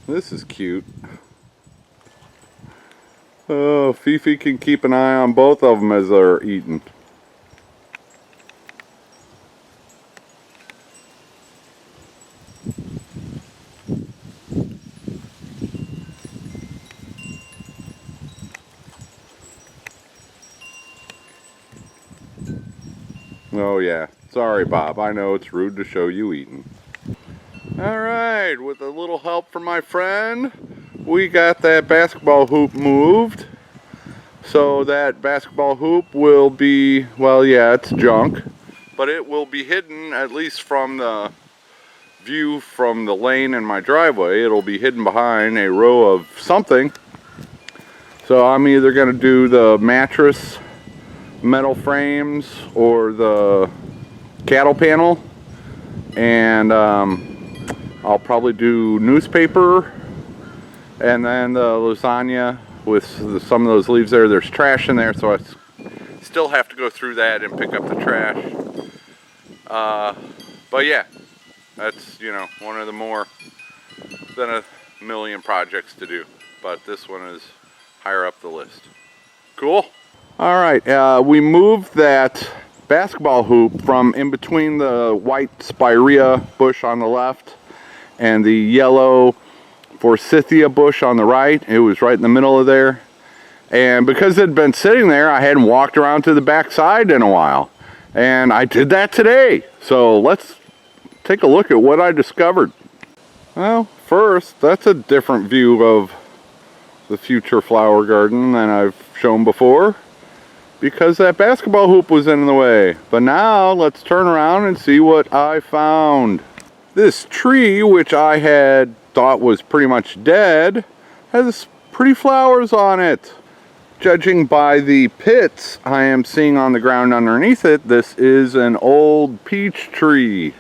This is cute. Oh, FiFi can keep an eye on both of them as they're eating. Oh yeah, sorry Bob, I know it's rude to show you eating. Alright, with a little help from my friend, we got that basketball hoop moved. So that basketball hoop will be, well yeah, it's junk, but it will be hidden, at least from the view from the lane in my driveway. It'll be hidden behind a row of something. So I'm either going to do the mattress metal frames or the cattle panel, and I'll probably do newspaper, and then the lasagna with some of those leaves there. There's trash in there, so I still have to go through that and pick up the trash. But yeah, that's, you know, one of the more than a million projects to do, but this one is higher up the list. Cool. All right, we moved that basketball hoop from in between the white spirea bush on the left and the yellow forsythia bush on the right. It was right in the middle of there. And because it had been sitting there, I hadn't walked around to the back side in a while. And I did that today. So let's take a look at what I discovered. Well, first, that's a different view of the future flower garden than I've shown before, because that basketball hoop was in the way. But now let's turn around and see what I found. This tree, which I had thought was pretty much dead, has pretty flowers on it. Judging by the pits I am seeing on the ground underneath it, this is an old peach tree.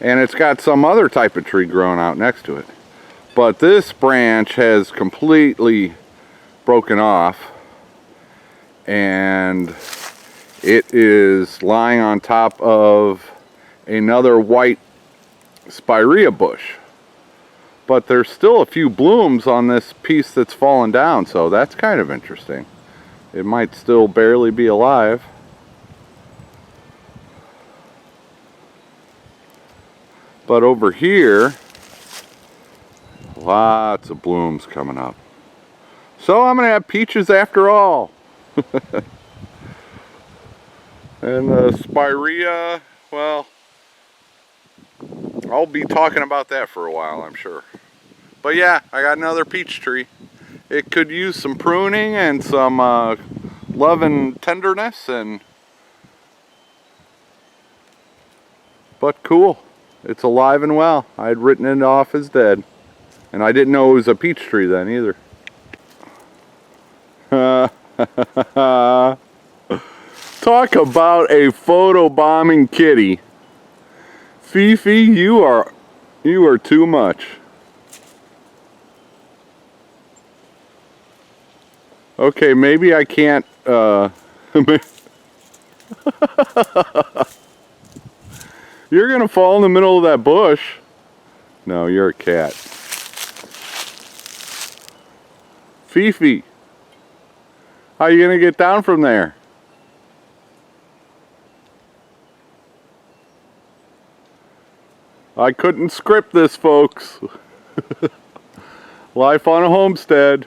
And it's got some other type of tree growing out next to it. But this branch has completely broken off, and it is lying on top of another white spirea bush. But there's still a few blooms on this piece that's fallen down, so that's kind of interesting. It might still barely be alive. But over here, lots of blooms coming up. So I'm going to have peaches after all. And the spirea, well, I'll be talking about that for a while, I'm sure. But yeah, I got another peach tree. It could use some pruning and some love and tenderness, but cool. It's alive and well. I had written it off as dead. And I didn't know it was a peach tree then either. Talk about a photobombing kitty. FiFi, you are too much. Okay, maybe I can't You're gonna fall in the middle of that bush. No, you're a cat. FiFi, how are you gonna get down from there? I couldn't script this, folks. Life on a homestead.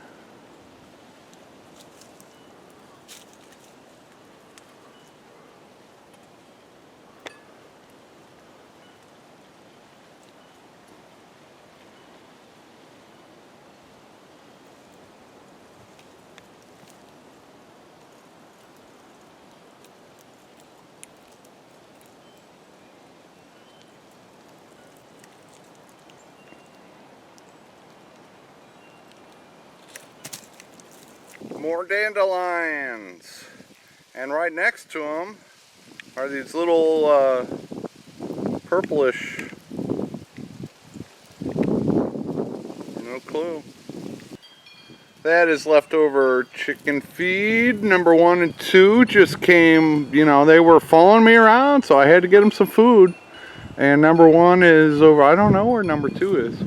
More dandelions, and right next to them are these little purplish, no clue. That is leftover chicken feed. Number 1 and 2 just came, you know, they were following me around, so I had to get them some food. And number 1 is over, I don't know where number 2 is.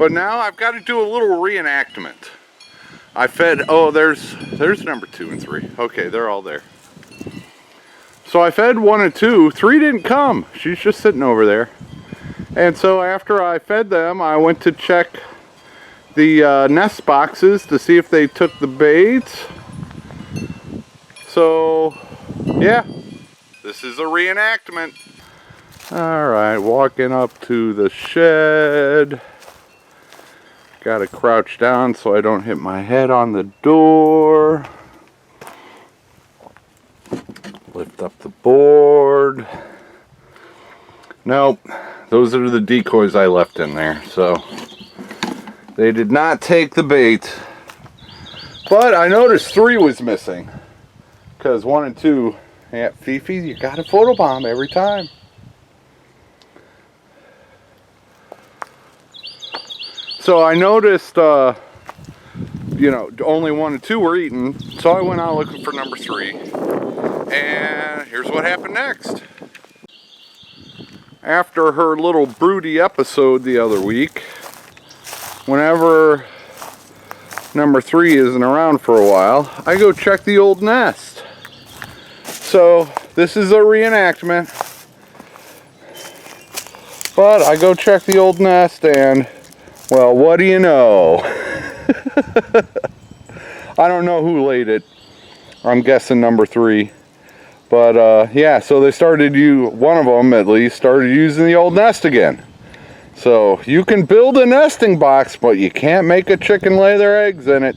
But now I've got to do a little reenactment. I fed, oh, there's number 2 and 3. Okay, they're all there. So I fed 1 and 2. 3 didn't come. She's just sitting over there. And so after I fed them, I went to check the nest boxes to see if they took the bait. So, yeah, this is a reenactment. All right, walking up to the shed. Got to crouch down so I don't hit my head on the door. Lift up the board. Nope, those are the decoys I left in there, so they did not take the bait. But I noticed 3 was missing, because 1 and 2, yeah, FiFi, you got to photobomb every time. So I noticed, you know, only 1 and 2 were eaten, so I went out looking for number 3. And here's what happened next. After her little broody episode the other week, whenever number 3 isn't around for a while, I go check the old nest. So this is a reenactment, but I go check the old nest and, well, what do you know? I don't know who laid it. I'm guessing number 3. But yeah, so they started, one of them at least, started using the old nest again. So you can build a nesting box, but you can't make a chicken lay their eggs in it.